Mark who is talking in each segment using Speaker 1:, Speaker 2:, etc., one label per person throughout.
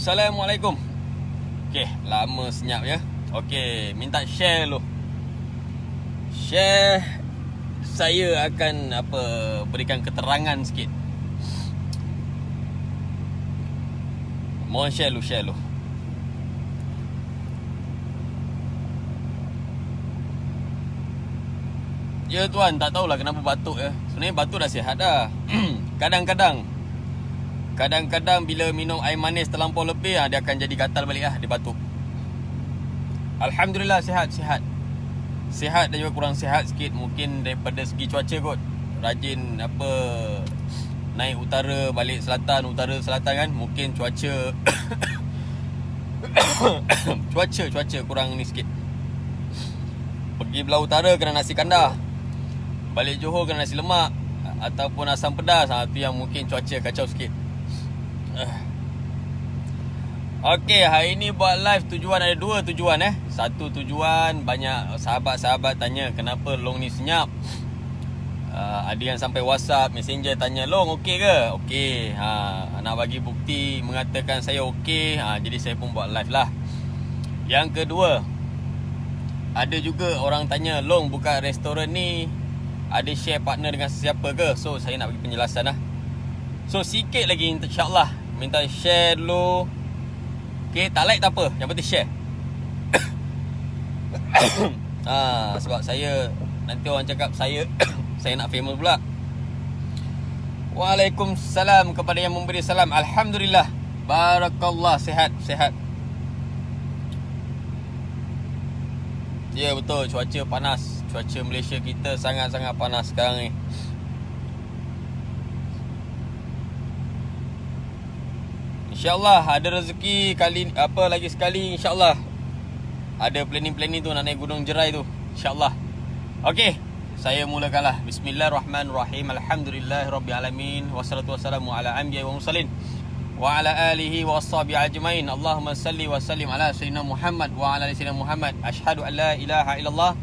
Speaker 1: Assalamualaikum. Okay, lama senyap ya. Okay, minta share dulu. Share, saya akan berikan keterangan sikit. Mohon share dulu. Ya tuan, tak tahulah kenapa batuk ya. Sebenarnya batuk dah sihat dah. Kadang-kadang bila minum air manis terlampau lebih, dia akan jadi gatal balik dia batuk. Alhamdulillah sihat dan juga kurang sihat sikit. Mungkin daripada segi cuaca kot. Rajin naik utara balik selatan, utara selatan kan. Mungkin cuaca cuaca kurang ni sikit. Pergi belah utara kena nasi kandar, balik Johor kena nasi lemak ataupun asam pedas. Tu yang mungkin cuaca kacau sikit. Okey, hari ni buat live tujuan ada dua tujuan Satu tujuan, banyak sahabat-sahabat tanya kenapa Long ni senyap. Ada yang sampai WhatsApp, Messenger tanya, Long okey ke? Okey. Nak bagi bukti mengatakan saya okey. Jadi saya pun buat live lah. Yang kedua, ada juga orang tanya, Long buka restoran ni ada share partner dengan sesiapa ke? So saya nak bagi penjelasan lah. So sikit lagi insyaAllah minta share dulu. Okay, tak like tak apa, yang penting share. Sebab saya, nanti orang cakap saya saya nak famous pula. Waalaikumsalam kepada yang memberi salam. Alhamdulillah, barakallah, sihat. Ya betul, cuaca panas. Cuaca Malaysia kita sangat-sangat panas sekarang ni. InsyaAllah ada rezeki lagi sekali, insyaAllah. Ada planning tu nak naik Gunung Jerai tu, insyaAllah. Okey, saya mulakanlah. Bismillahirrahmanirrahim. Alhamdulillahirrabbilalamin. Wassalatu wassalamu ala anbiya wa mursalin wa ala alihi wa ashabihi ajmain. Allahumma salli wa sallim ala sayyidina Muhammad wa ala ali sayyidina Muhammad. Asyhadu an la ilaha illallah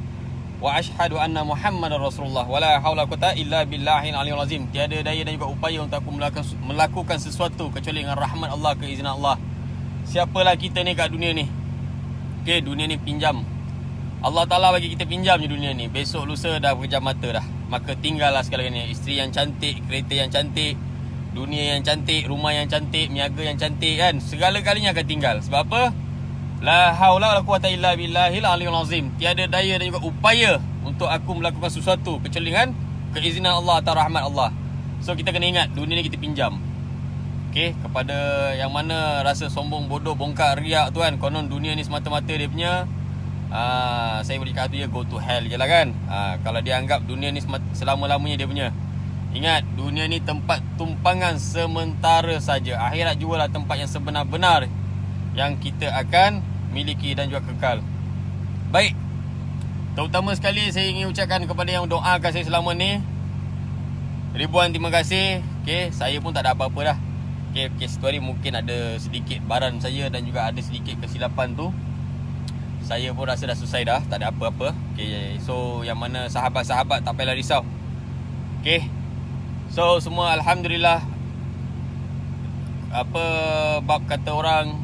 Speaker 1: wa asyhadu anna Muhammadar Rasulullah. Wala haula quwata illa billahil aliyil azim. Tiada daya dan juga upaya untuk aku melakukan sesuatu kecuali dengan rahmat Allah, keizinan Allah. Siapalah kita ni kat dunia ni. Okey, dunia ni pinjam. Allah Ta'ala bagi kita pinjam je dunia ni. Besok lusa dah pejam mata dah. Maka tinggallah segala-galanya. Isteri yang cantik, kereta yang cantik, dunia yang cantik, rumah yang cantik, niaga yang cantik kan. Segala-galanya akan tinggal. Sebab apa? La haula wala quwata illa billahil aliyil azim. Tiada daya dan juga upaya untuk aku melakukan sesuatu kecuali dengan keizinan Allah atau rahmat Allah. So kita kena ingat, dunia ni kita pinjam. Okey, kepada yang mana rasa sombong, bodoh, bongkak, riak tu kan, konon dunia ni semata-mata dia punya, saya beri kata dia go to hell je lah kan. Kalau dia anggap dunia ni selama-lamanya dia punya, ingat, dunia ni tempat tumpangan sementara saja. Akhirat jugalah tempat yang sebenar-benar yang kita akan miliki dan juga kekal. Baik, terutama sekali saya ingin ucapkan kepada yang doakan saya selama ni, ribuan terima kasih. Okay, saya pun tak ada apa-apa dah. Okay, situ hari mungkin ada sedikit baran saya dan juga ada sedikit kesilapan tu. Saya pun rasa dah selesai dah, tak ada apa-apa. Okay, so yang mana sahabat-sahabat tak payahlah risau. Okay, so semua Alhamdulillah. Bab kata orang,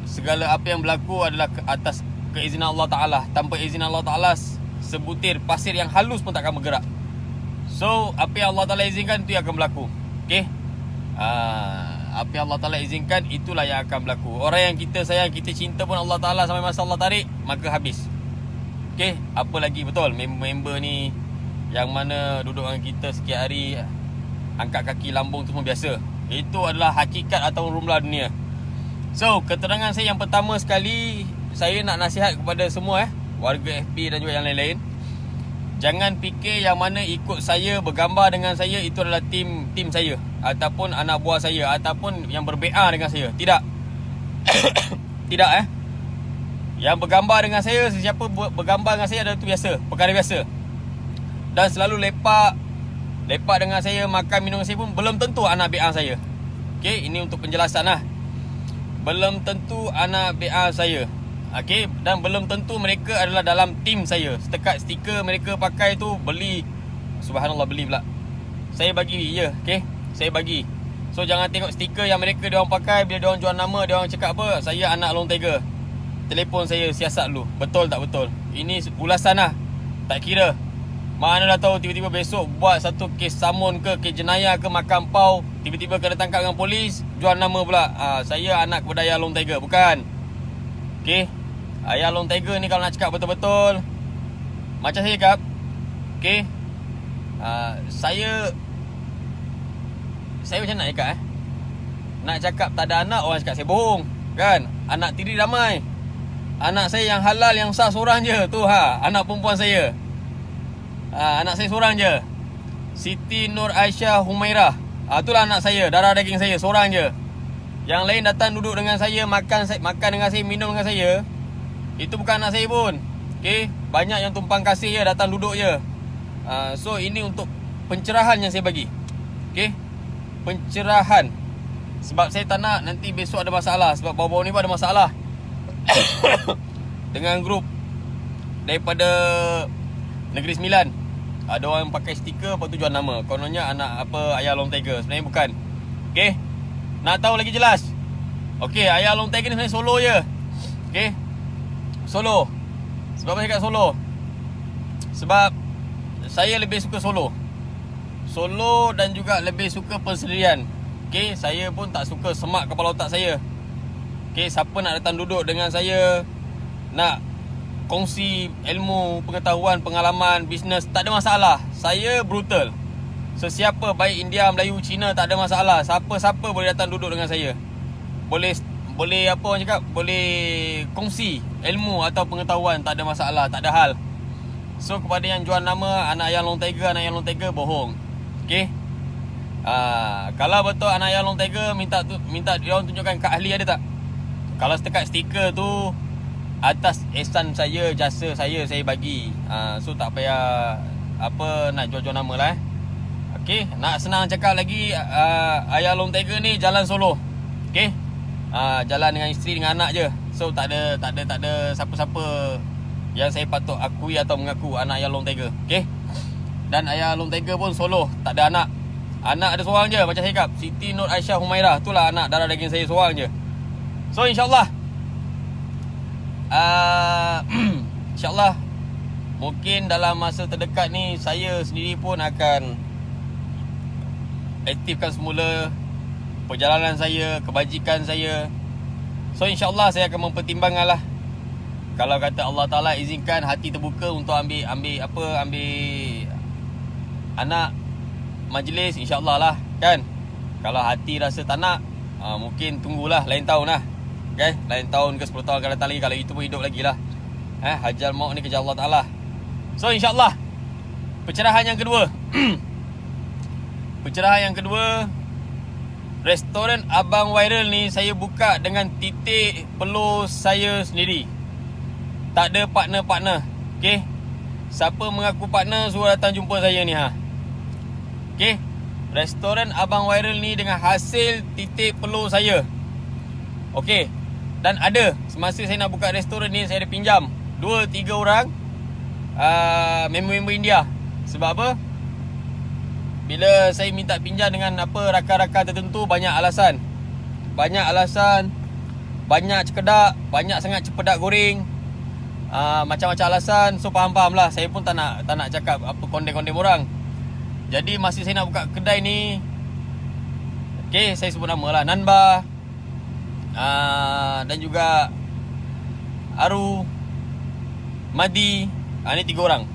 Speaker 1: segala apa yang berlaku adalah atas keizinan Allah Ta'ala. Tanpa izinan Allah Ta'ala, sebutir pasir yang halus pun tak akan bergerak. So apa yang Allah Ta'ala izinkan, itu yang akan berlaku. Okay, apa yang Allah Ta'ala izinkan, itulah yang akan berlaku. Orang yang kita sayang, kita cinta pun Allah Ta'ala sampai masa Allah tarik, maka habis. Okay, apa lagi, betul, member-member ni yang mana duduk dengan kita sekian hari, angkat kaki lambung tu semua biasa. Itu adalah hakikat atau rumlah dunia. So, keterangan saya yang pertama sekali, saya nak nasihat kepada semua warga FB dan juga yang lain-lain. Jangan fikir yang mana ikut saya, bergambar dengan saya, itu adalah tim saya, ataupun anak buah saya, ataupun yang berbe'a dengan saya. Tidak. Tidak Yang bergambar dengan saya, sesiapa bergambar dengan saya adalah itu biasa, perkara biasa. Dan selalu lepak, lepak dengan saya, makan minum dengan saya pun belum tentu anak BA saya. Okey, ini untuk penjelasan lah. Belum tentu anak BA saya. Okey, dan belum tentu mereka adalah dalam tim saya. Setakat stiker mereka pakai tu beli. Subhanallah, beli pula. Saya bagi je, okey. Saya bagi. So jangan tengok stiker yang mereka diorang pakai, bila diorang jual nama, diorang cakap apa, saya anak Long Tiger. Telefon saya, siasat dulu. Betul tak betul? Ini ulasan lah. Tak kira. Mana dah tahu tiba-tiba besok buat satu kes samun ke, kes jenayah ke, makan pau, tiba-tiba kena tangkap dengan polis, jual nama pula. Saya anak kepada Ayah Long Tiger. Bukan. Okey. Ayah Long Tiger ni kalau nak cakap betul-betul, macam saya cakap, okey, saya macam nak cakap nak cakap tak ada anak, orang cakap saya bohong. Kan? Anak tiri ramai. Anak saya yang halal, yang sah seorang je. Tu anak perempuan saya. Anak saya seorang je, Siti Nur Aisyah Humairah. Itulah anak saya, darah daging saya, seorang je. Yang lain datang duduk dengan saya, makan dengan saya, minum dengan saya, itu bukan anak saya pun. Okay? Banyak yang tumpang kasih je, datang duduk je. So ini untuk pencerahan yang saya bagi. Okay? Pencerahan. Sebab saya tak nak nanti besok ada masalah. Sebab baru-baru ni pun ada masalah dengan grup daripada Negeri Sembilan. Ada orang pakai stiker, lepas tu jual nama, kononnya anak apa Ayah Long Tiger. Sebenarnya bukan. Okay, nak tahu lagi jelas? Okay, Ayah Long Tiger ni sebenarnya solo je. Okay, solo. Sebab apa saya cakap solo? Sebab saya lebih suka solo. Solo dan juga lebih suka persendirian. Okay, saya pun tak suka semak kepala otak saya. Okay, siapa nak datang duduk dengan saya, nak kongsi ilmu, pengetahuan, pengalaman, bisnes, tak ada masalah. Saya brutal. Sesiapa, baik India, Melayu, Cina, tak ada masalah. Siapa-siapa boleh datang duduk dengan saya. Boleh apa orang cakap, boleh kongsi ilmu atau pengetahuan, tak ada masalah, tak ada hal. So kepada yang jual nama anak Ayah Long Tiger, anak Ayah Long Tiger, bohong. Okay. Kalau betul anak Ayah Long Tiger, minta dia orang tunjukkan kad ahli, ada tak? Kalau setakat stiker tu atas ihsan saya, jasa saya bagi. So tak payah apa nak jual-jual nama lah. Okey, nak senang cakap lagi, Ayah Long Tiger ni jalan solo. Okey. Jalan dengan isteri, dengan anak je. So tak ada siapa-siapa yang saya patut akui atau mengaku anak Ayah Long Tiger. Okey. Dan Ayah Long Tiger pun solo, tak ada anak. Anak ada seorang je, macam saya cakap, Siti Nur Aisyah Humairah. Itulah anak darah daging saya, seorang je. So insyaAllah InsyaAllah mungkin dalam masa terdekat ni saya sendiri pun akan aktifkan semula perjalanan saya, kebajikan saya. So insyaAllah saya akan mempertimbangkan lah. Kalau kata Allah Ta'ala izinkan, hati terbuka untuk ambil anak majlis, insyaAllah lah kan. Kalau hati rasa tak nak, mungkin tunggulah lain tahun lah. Okay? Lain tahun ke 10 tahun akan datang lagi. Kalau itu pun hidup lagi lah. Hajal maut ni kerja Allah Ta'ala. So insyaAllah pencerahan yang kedua pencerahan yang kedua, restoran Abang Viral ni saya buka dengan titik peluh saya sendiri. Tak ada partner-partner. Okay, siapa mengaku partner, suruh datang jumpa saya ni Okay, restoran Abang Viral ni dengan hasil titik peluh saya. Okay, dan ada semasa saya nak buka restoran ni, saya ada pinjam 2-3 orang member-member India. Sebab apa? Bila saya minta pinjam dengan rakan-rakan tertentu, banyak alasan, banyak cekedak, banyak sangat cepedak goreng, macam-macam alasan. So faham-faham lah. Saya pun tak nak cakap apa konten-konten orang. Jadi masa saya nak buka kedai ni, okay, saya sebut nama lah, Nanba, dan juga Aru, Madi. Ni 3 orang.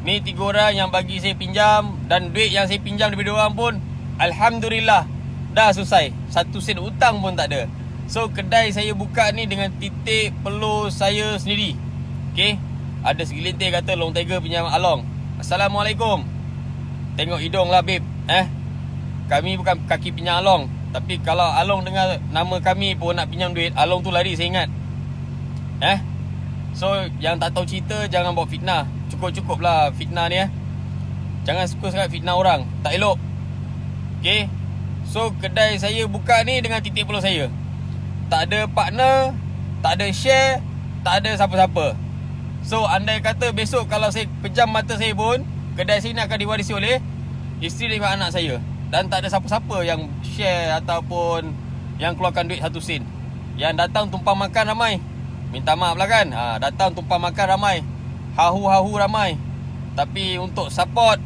Speaker 1: Ni 3 orang yang bagi saya pinjam. Dan duit yang saya pinjam daripada orang pun, alhamdulillah, dah selesai. 1 sen hutang pun tak ada. So kedai saya buka ni dengan titik peluh saya sendiri. Okay, ada segelintir kata Long Tiger pinjam Along. Assalamualaikum. Tengok hidung lah babe. Kami bukan kaki pinjam Along. Tapi kalau Along dengar nama kami pun nak pinjam duit, Along tu lari, saya ingat. So yang tak tahu cerita, jangan buat fitnah. Cukup-cukup lah fitnah ni. Jangan suka sangat fitnah orang, tak elok. Okay. So kedai saya buka ni dengan titik peluh saya. Tak ada partner, tak ada share, tak ada siapa-siapa. So andai kata besok kalau saya pejam mata saya pun, kedai saya ni akan diwarisi oleh isteri dan anak saya. Dan tak ada siapa-siapa yang share ataupun yang keluarkan duit 1 sen. Yang datang tumpang makan ramai, minta maaf lah kan, datang tumpang makan ramai, hahu-hahu ramai. Tapi untuk support,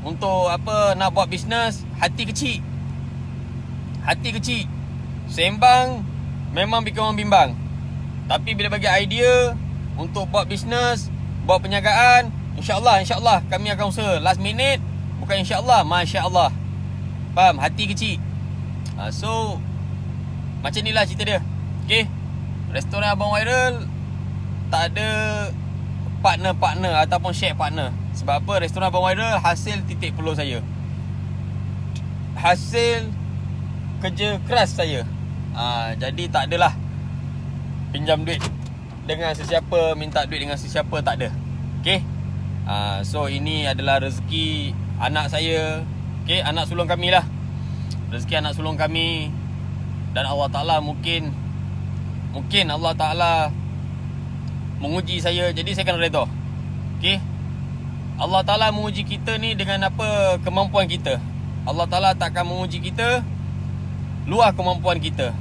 Speaker 1: untuk apa, nak buat bisnes, hati kecil. Hati kecil. Sembang memang bikin orang bimbang. Tapi bila bagi idea untuk buat bisnes, buat perniagaan, InsyaAllah kami akan usaha. Last minute, bukan insyaAllah, masyaAllah. Faham? Hati kecil. So macam ni lah cerita dia. Okay. Restoran Abang Viral tak ada partner-partner ataupun share partner. Sebab apa? Restoran Abang Viral hasil titik peluh saya, hasil kerja keras saya. Jadi tak adalah pinjam duit dengan sesiapa, minta duit dengan sesiapa, tak ada. Okay. So ini adalah rezeki anak saya. Okay, anak sulung kami lah. Rezeki anak sulung kami. Dan Allah Ta'ala mungkin Allah Ta'ala menguji saya, jadi saya kena redha. Okay. Allah Ta'ala menguji kita ni dengan apa kemampuan kita. Allah Ta'ala takkan menguji kita luar kemampuan kita.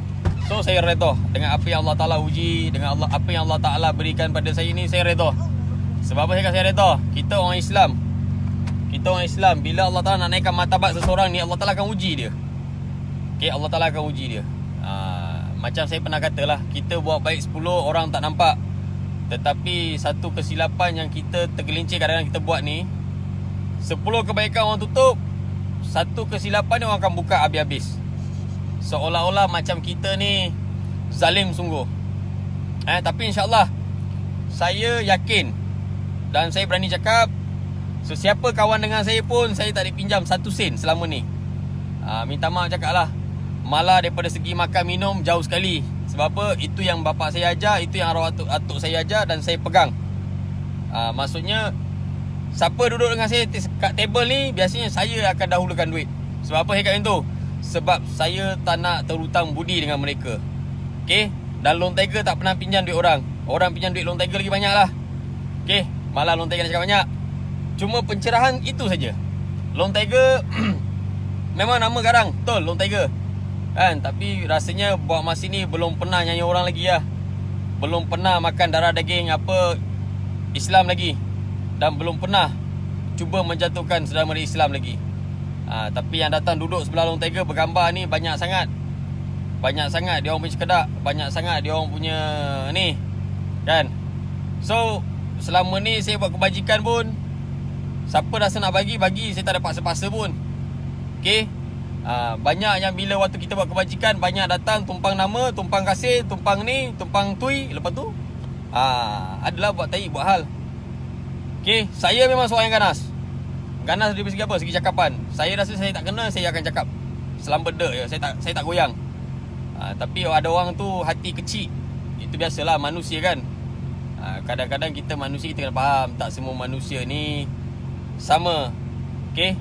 Speaker 1: So saya redha dengan apa yang Allah Ta'ala uji, dengan apa yang Allah Ta'ala berikan pada saya ni, saya redha. Sebab apa saya kata saya redha? Kita orang Islam. Bila Allah Ta'ala nak naikkan martabat seseorang ni, Allah Ta'ala akan uji dia. Okay, Allah Ta'ala akan uji dia. Macam saya pernah katalah, kita buat baik 10 orang tak nampak. Tetapi satu kesilapan yang kita tergelincir kadang-kadang kita buat ni, 10 kebaikan orang tutup, satu kesilapan orang akan buka habis-habis. Seolah-olah macam kita ni zalim sungguh. Tapi insyaAllah saya yakin dan saya berani cakap, sesiapa kawan dengan saya pun saya tak dipinjam 1 sen selama ni. Minta maaf cakap lah, malah daripada segi makan minum jauh sekali. Sebab apa? Itu yang bapak saya ajar, itu yang arwah atuk saya ajar dan saya pegang. Maksudnya siapa duduk dengan saya kat table ni, biasanya saya akan dahulukan duit. Sebab apa saya kata macam tu? Sebab saya tak nak terhutang budi dengan mereka. Okay. Dan Long Tiger tak pernah pinjam duit orang. Orang pinjam duit Long Tiger lagi banyak lah. Okay. Malah Long Tiger nak cakap banyak. Cuma pencerahan itu saja. Long Tiger memang nama garang, betul, Long Tiger kan. Tapi rasanya buat masa ni belum pernah nyanyi orang lagi lah. Belum pernah makan darah daging apa Islam lagi. Dan belum pernah cuba menjatuhkan saudara mara Islam lagi. Tapi yang datang duduk sebelah Long Tiger bergambar ni banyak sangat. Banyak sangat dia orang punya cekedak, banyak sangat dia orang punya ni kan. So selama ni saya buat kebajikan pun, siapa rasa nak bagi, saya tak ada paksa-paksa pun. Okay. Banyak yang bila waktu kita buat kebajikan, banyak datang tumpang nama, tumpang kasih, tumpang ni, tumpang tui. Lepas tu adalah buat tahi, buat hal. Okay. Saya memang seorang yang ganas. Ganas dari segi apa? Segi cakapan. Saya rasa saya tak kena, saya akan cakap selam benda je. Saya tak goyang. Tapi ada orang tu hati kecil. Itu biasalah manusia kan. Kadang-kadang kita manusia, kita kena faham, tak semua manusia ni sama. Okay.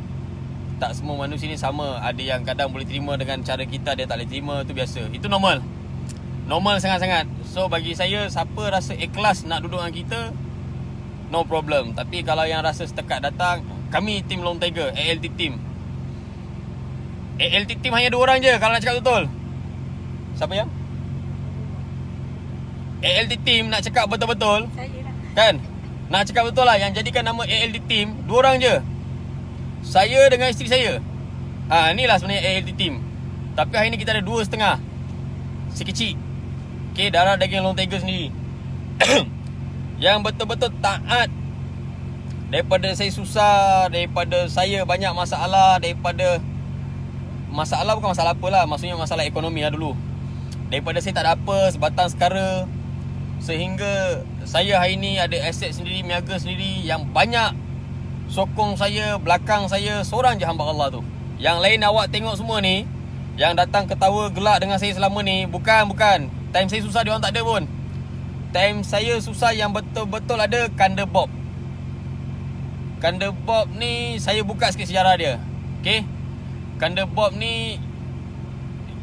Speaker 1: Tak semua manusia ni sama. Ada yang kadang boleh terima dengan cara kita, dia tak boleh terima. Itu biasa. Itu normal. Normal sangat-sangat. So bagi saya, siapa rasa ikhlas nak duduk dengan kita, no problem. Tapi kalau yang rasa setakat datang, kami tim Long Tiger, ALT team. ALT team hanya 2 orang je kalau nak cakap betul. Siapa yang? ALT team nak cakap betul-betul, saya lah. Kan? Nak cakap betul lah, yang jadikan nama ALT team 2 orang je. Saya dengan isteri saya. Inilah sebenarnya ALT team. Tapi hari ni kita ada 2,5 si kecil. Okay, darah daging Long Tiger sendiri. Yang betul-betul taat. Daripada saya susah, daripada saya banyak masalah, daripada masalah bukan masalah apalah, maksudnya masalah ekonomi lah dulu. Daripada saya tak ada apa, sebatang sekara, sehingga saya hari ni ada aset sendiri, niaga sendiri yang banyak sokong saya, belakang saya, seorang je hamba Allah tu. Yang lain awak tengok semua ni, yang datang ketawa gelak dengan saya selama ni, bukan. Time saya susah diorang tak ada pun. Time saya susah yang betul-betul ada Kanda Bob. Kanda Bob ni saya buka sikit sejarah dia. Okay, Kanda Bob ni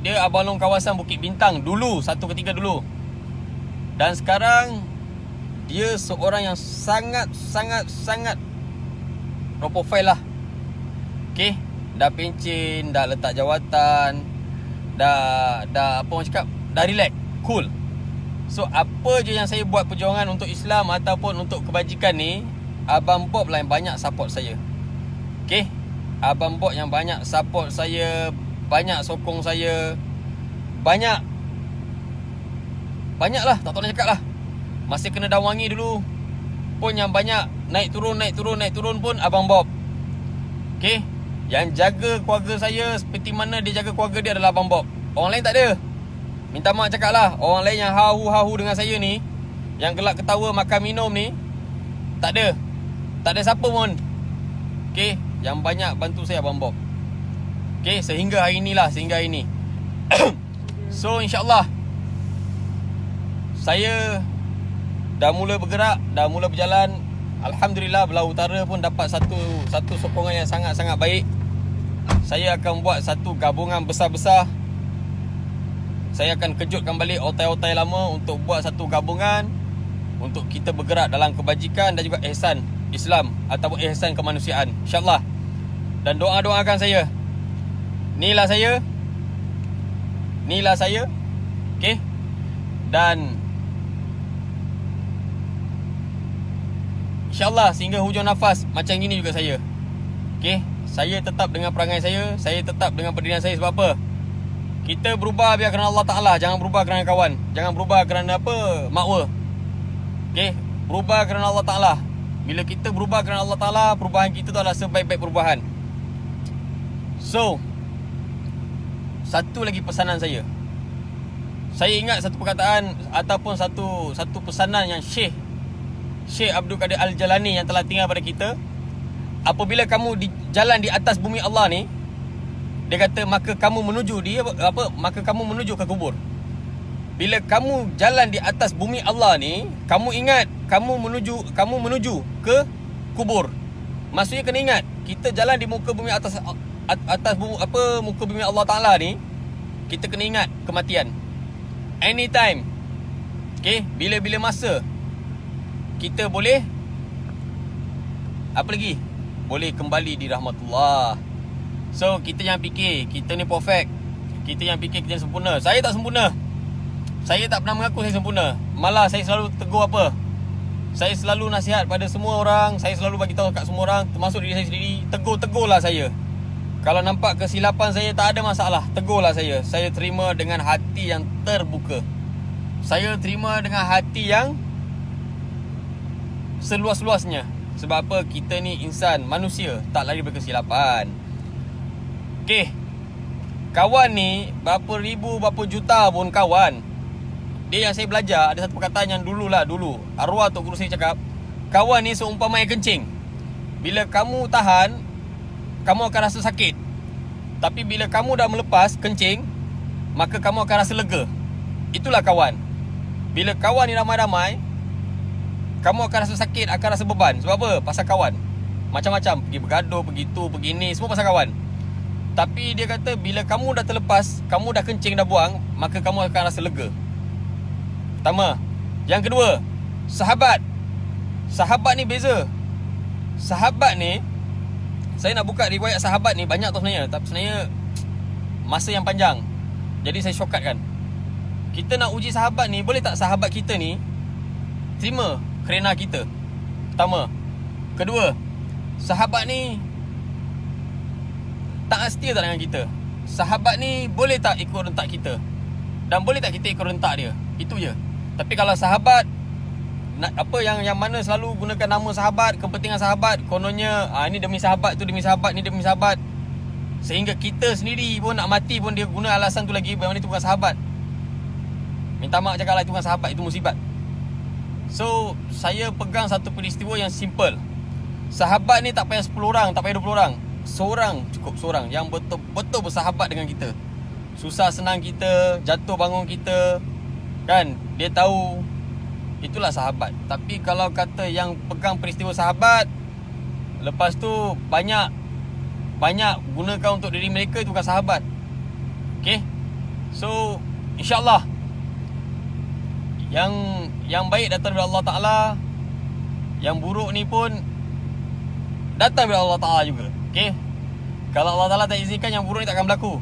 Speaker 1: dia abang long kawasan Bukit Bintang dulu, satu ketika dulu. Dan sekarang dia seorang yang sangat low profile lah. Okay, dah pencen, dah letak jawatan, dah apa orang cakap, dah relax, cool. So apa je yang saya buat perjuangan untuk Islam ataupun untuk kebajikan ni, Abang Bob lah yang banyak support saya. Okay, Abang Bob yang banyak support saya, banyak sokong saya, banyak lah, tak tahu nak cakap lah. Masa kena Dawangi dulu pun yang banyak naik turun pun Abang Bob. Okay, yang jaga keluarga saya seperti mana dia jaga keluarga dia adalah Abang Bob. Orang lain tak ada. Minta maaf cakap lah, orang lain yang hahu dengan saya ni, yang gelak ketawa makan minum ni, tak ada siapa pun. Okay, yang banyak bantu saya Abang Bob. Okay, sehingga hari ni. So insyaAllah saya dah mula bergerak, dah mula berjalan. Alhamdulillah, Belah Utara pun dapat satu sokongan yang sangat-sangat baik. Saya akan buat satu gabungan besar-besar. Saya akan kejutkan balik otai-otai lama untuk buat satu gabungan untuk kita bergerak dalam kebajikan dan juga ihsan Islam ataupun ihsan kemanusiaan, insyaAllah. Dan doakan saya. Inilah saya. Okay, dan InsyaAllah sehingga hujung nafas macam gini juga saya. Okay, saya tetap dengan perangai saya, saya tetap dengan pendirian saya. Sebab apa? Kita berubah biar kerana Allah Ta'ala, jangan berubah kerana kawan, jangan berubah kerana apa, makwa. Okay, berubah kerana Allah Ta'ala. Bila kita berubah kerana Allah Ta'ala, perubahan kita tu adalah sebaik-baik perubahan. So, satu lagi pesanan saya. Saya ingat satu perkataan ataupun satu pesanan yang Syekh Abdul Qadir Al-Jalani yang telah tinggal pada kita. Apabila kamu jalan di atas bumi Allah ni, dia kata maka kamu menuju ke kubur. Bila kamu jalan di atas bumi Allah ni, kamu ingat kamu menuju ke kubur. Maksudnya kena ingat, kita jalan di muka bumi atas muka bumi Allah Ta'ala ni, kita kena ingat kematian anytime. Okay, bila masa kita boleh apa lagi? Boleh kembali di rahmatullah. So kita jangan fikir kita ni perfect, kita yang fikir kita sempurna. Saya tak sempurna. Saya tak pernah mengaku saya sempurna. Malah saya selalu tegur apa? Saya selalu nasihat pada semua orang. Saya selalu bagi tahu kat semua orang, termasuk diri saya sendiri. Tegurlah saya. Kalau nampak kesilapan saya, tak ada masalah, tegurlah saya. Saya terima dengan hati yang terbuka. Saya terima dengan hati yang seluas-luasnya. Sebab apa? Kita ni insan, manusia, tak lari berkesilapan. Okay, kawan ni berapa ribu, berapa juta pun kawan. Dia yang saya belajar, ada satu perkataan yang dulu arwah Tok Guru saya cakap, kawan ni seumpama air kencing. Bila kamu tahan, kamu akan rasa sakit. Tapi bila kamu dah melepas kencing, maka kamu akan rasa lega. Itulah kawan. Bila kawan ni ramai-ramai, kamu akan rasa sakit, akan rasa beban. Sebab apa? Pasal kawan. Macam-macam, pergi bergaduh, pergi tu, pergi ni, semua pasal kawan. Tapi dia kata bila kamu dah terlepas, kamu dah kencing, dah buang, maka kamu akan rasa lega. Pertama. Yang kedua, sahabat. Sahabat ni beza. Sahabat ni, saya nak buka riwayat sahabat ni banyak tau sebenarnya, tapi sebenarnya masa yang panjang, jadi saya shortcutkan. Kita nak uji sahabat ni, boleh tak sahabat kita ni terima kerana kita? Pertama. Kedua, sahabat ni tak setia tak dengan kita? Sahabat ni boleh tak ikut rentak kita? Dan boleh tak kita ikut rentak dia? Itu je. Tapi kalau sahabat apa yang mana selalu gunakan nama sahabat, kepentingan sahabat, kononnya ni demi sahabat, tu demi sahabat, ni demi sahabat, sehingga kita sendiri pun nak mati pun dia guna alasan tu lagi, yang mana itu bukan sahabat. Minta maaf cakap lah, itu bukan sahabat, itu musibat. So saya pegang satu peristiwa yang simple. Sahabat ni tak payah 10 orang, tak payah 20 orang. Seorang cukup, seorang yang betul-betul bersahabat dengan kita. Susah senang kita, jatuh bangun kita, kan, dia tahu. Itulah sahabat. Tapi kalau kata yang pegang peristiwa sahabat, Lepas tu banyak gunakan untuk diri mereka, itu bukan sahabat. Okay. So InsyaAllah yang baik datang daripada Allah Ta'ala, yang buruk ni pun datang daripada Allah Ta'ala juga. Okay. Kalau Allah Ta'ala tak izinkan, yang buruk ni takkan berlaku.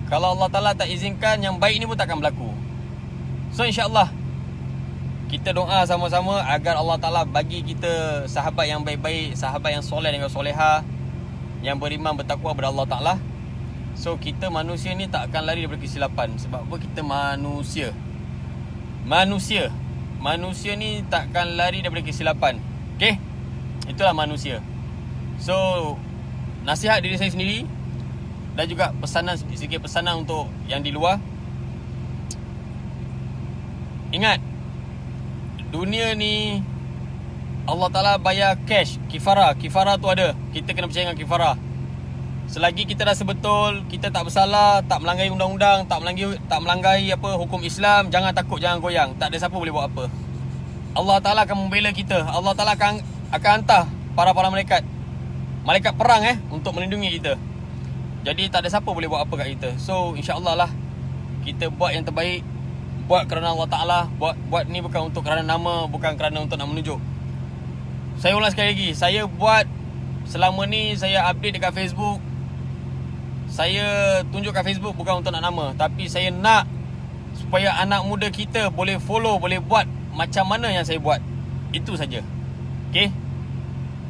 Speaker 1: Kalau Allah Ta'ala tak izinkan, yang baik ni pun takkan berlaku. So insyaAllah kita doa sama-sama agar Allah Ta'ala bagi kita sahabat yang baik-baik, sahabat yang soleh dan soleha, yang beriman bertakwa kepada Allah Ta'ala. So kita manusia ni tak akan lari daripada kesilapan. Sebab apa? Kita manusia ni tak akan lari daripada kesilapan. Okay. Itulah manusia. So nasihat diri saya sendiri, dan juga sedikit pesanan untuk yang di luar. Ingat, dunia ni Allah Ta'ala bayar cash, kifarah. Kifarah tu ada. Kita kena percaya dengan kifarah. Selagi kita rasa betul, kita tak bersalah, tak melanggar undang-undang, tak melanggar hukum Islam, jangan takut, jangan goyang. Tak ada siapa boleh buat apa. Allah Ta'ala akan membela kita. Allah Ta'ala akan hantar para malaikat perang untuk melindungi kita. Jadi tak ada siapa boleh buat apa kat kita. So insyaAllah lah, kita buat yang terbaik. Buat kerana Allah Ta'ala. Buat ni bukan untuk kerana nama, bukan kerana untuk nak menunjuk. Saya ulang sekali lagi, saya buat selama ni, saya update dekat Facebook, saya tunjuk kat Facebook bukan untuk nak nama, tapi saya nak supaya anak muda kita boleh follow, boleh buat macam mana yang saya buat. Itu saja. Okay.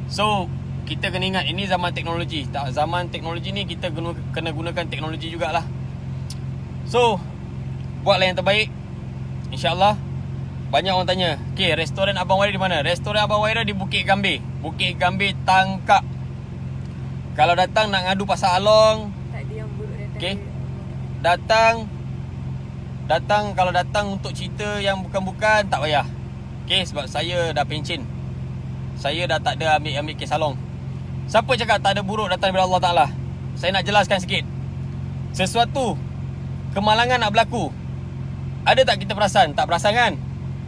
Speaker 1: So kita kena ingat, ini zaman teknologi. Zaman teknologi ni kita kena gunakan teknologi jugalah. So buatlah yang terbaik, InsyaAllah. Banyak orang tanya, okay, restoran Abang Waira di mana? Restoran Abang Waira di Bukit Gambir. Bukit Gambir Tangkap. Kalau datang nak ngadu pasal Along,
Speaker 2: tak ada yang buruk datang.
Speaker 1: Okay. Kalau datang untuk cerita yang bukan-bukan, tak payah. Okay, sebab saya dah pencen. Saya dah tak ada ambil kes Along. Siapa cakap tak ada buruk datang daripada Allah Ta'ala? Saya nak jelaskan sikit. Sesuatu kemalangan nak berlaku, ada tak kita perasan? Tak perasan kan?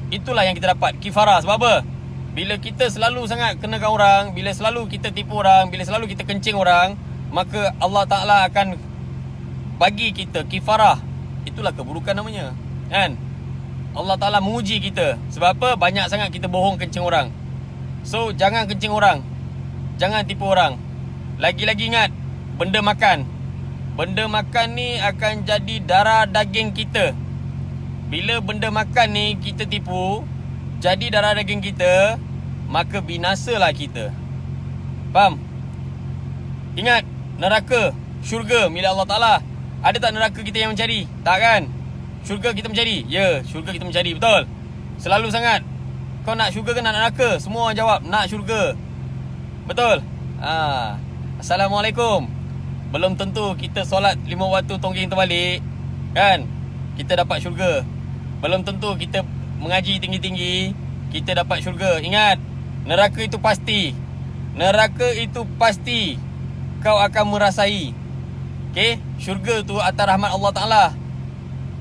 Speaker 1: Itulah yang kita dapat, kifarah. Sebab apa? Bila kita selalu sangat kenakan orang, bila selalu kita tipu orang, bila selalu kita kencing orang, maka Allah Ta'ala akan bagi kita kifarah. Itulah keburukan namanya, kan? Allah Ta'ala menguji kita. Sebab apa? Banyak sangat kita bohong, kencing orang. So jangan kencing orang, jangan tipu orang. Lagi-lagi ingat, benda makan ni akan jadi darah daging kita. Bila benda makan ni kita tipu, jadi darah daging kita, maka binasalah kita. Faham? Ingat, neraka, syurga milik Allah Ta'ala. Ada tak neraka kita yang mencari? Tak kan? Syurga kita mencari? Ya, syurga kita mencari, betul? Selalu sangat, kau nak syurga ke nak neraka? Semua orang jawab, nak syurga. Betul? Assalamualaikum. Belum tentu kita solat 5 waktu tonggeng terbalik, kan? Kita dapat syurga. Belum tentu kita mengaji tinggi-tinggi, kita dapat syurga. Ingat, neraka itu pasti. Neraka itu pasti kau akan merasai. Okay? Syurga tu atas rahmat Allah Ta'ala.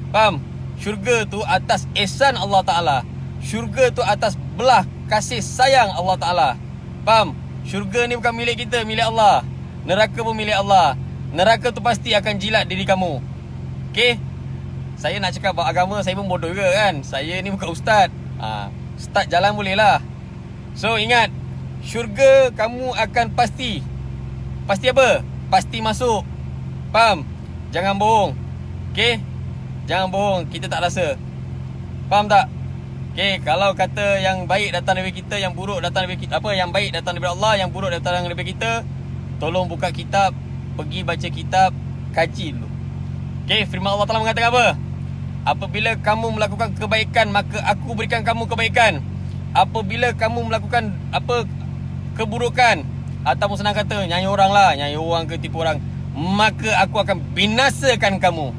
Speaker 1: Faham? Syurga tu atas ihsan Allah Ta'ala. Syurga tu atas belah kasih sayang Allah Ta'ala. Faham? Syurga ni bukan milik kita, milik Allah. Neraka pun milik Allah. Neraka tu pasti akan jilat diri kamu. Okay? Saya nak cakap bahawa agama, saya pun bodoh juga kan. Saya ni bukan ustaz. Ustaz jalan boleh lah. So ingat, syurga kamu akan pasti. Pasti apa? Pasti masuk. Faham? Jangan bohong. Okay? Jangan bohong, kita tak rasa. Faham tak? Okay, kalau kata yang baik datang daripada kita, yang buruk datang daripada kita, yang baik datang daripada Allah, yang buruk datang daripada kita, tolong buka kitab, pergi baca kitab, kaji dulu. Okay, firman Allah Ta'ala mengatakan apa? Apabila kamu melakukan kebaikan, maka aku berikan kamu kebaikan. Apabila kamu melakukan keburukan, ataupun senang kata, nyanyi orang ke tipu orang, maka aku akan binasakan kamu.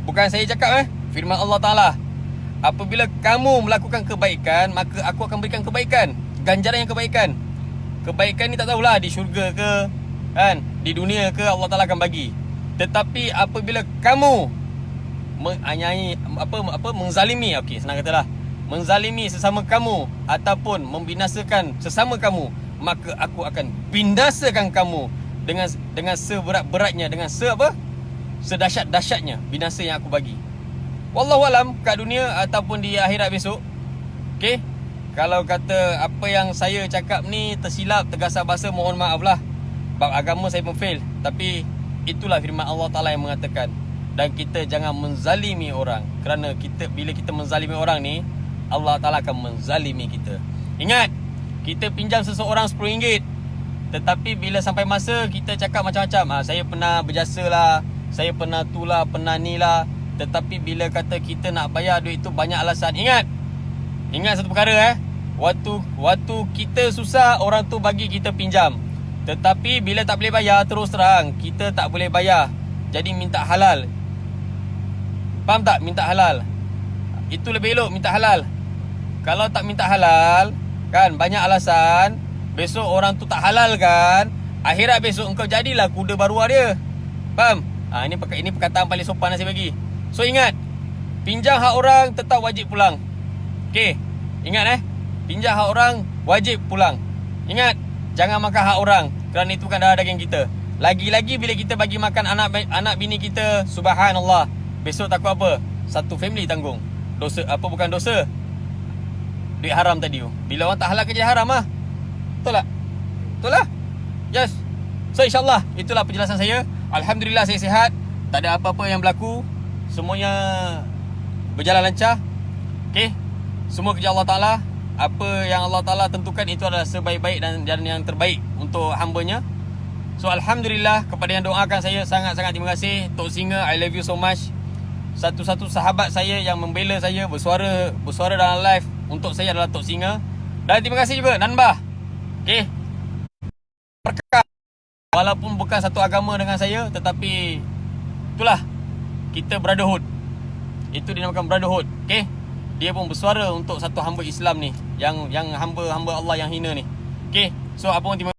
Speaker 1: Bukan saya cakap, firman Allah Ta'ala. Apabila kamu melakukan kebaikan, maka aku akan berikan kebaikan, ganjaran yang kebaikan. Kebaikan ni tak tahulah di syurga ke, kan, di dunia ke, Allah Ta'ala akan bagi. Tetapi apabila kamu menzalimi, okey, senang katalah, menzalimi sesama kamu ataupun membinasakan sesama kamu, maka aku akan binasakan kamu dengan seberat-beratnya, dengan sedahsyat-dahsyatnya binasa yang aku bagi. Wallahualam kat dunia ataupun di akhirat besok. Okey. Kalau kata apa yang saya cakap ni tersilap, tergasar bahasa, mohon maaf lah. Bab agama saya pun fail. Tapi itulah firman Allah Ta'ala yang mengatakan. Dan kita jangan menzalimi orang. Kerana bila kita menzalimi orang ni, Allah Ta'ala akan menzalimi kita. Ingat, kita pinjam seseorang RM10. Tetapi bila sampai masa kita cakap macam-macam, saya pernah berjasa lah, saya pernah tu lah, pernah ni lah. Tetapi bila kata kita nak bayar duit tu, banyak alasan. Ingat satu perkara Waktu kita susah, orang tu bagi kita pinjam. Tetapi bila tak boleh bayar, terus terang kita tak boleh bayar. Jadi minta halal. Faham tak? Minta halal. Itu lebih elok, minta halal. Kalau tak minta halal, kan banyak alasan, besok orang tu tak halal kan, akhirat besok engkau jadilah kuda baruah dia. Faham? Ini perkataan paling sopan yang saya bagi. So ingat, pinjam hak orang tetap wajib pulang. Okey, ingat pinjam hak orang wajib pulang. Ingat, jangan makan hak orang, kerana itu bukan darah daging kita. Lagi-lagi bila kita bagi makan anak bini kita, subhanallah, besok takut apa? Satu family tanggung. Dosa apa, bukan dosa, duit haram tadi tu. Bila orang tak halal kerja haram Betul tak? Betul lah. Yes. So insyaAllah itulah penjelasan saya. Alhamdulillah saya sihat, tak ada apa-apa yang berlaku, semuanya berjalan lancar. Okay, semua kerja Allah Ta'ala. Apa yang Allah Ta'ala tentukan itu adalah sebaik-baik dan yang terbaik untuk hambanya. So Alhamdulillah, kepada yang doakan saya, sangat-sangat terima kasih. Tok Singa, I love you so much. Satu-satu sahabat saya yang membela saya, bersuara dalam live untuk saya adalah Tok Singa. Dan terima kasih juga Nanbah. Okay, berkah. Walaupun bukan satu agama dengan saya, tetapi itulah, kita brotherhood. Itu dinamakan brotherhood. Okay, dia pun bersuara untuk satu hamba Islam ni, yang hamba-hamba Allah yang hina ni. Okay, so apa pun terima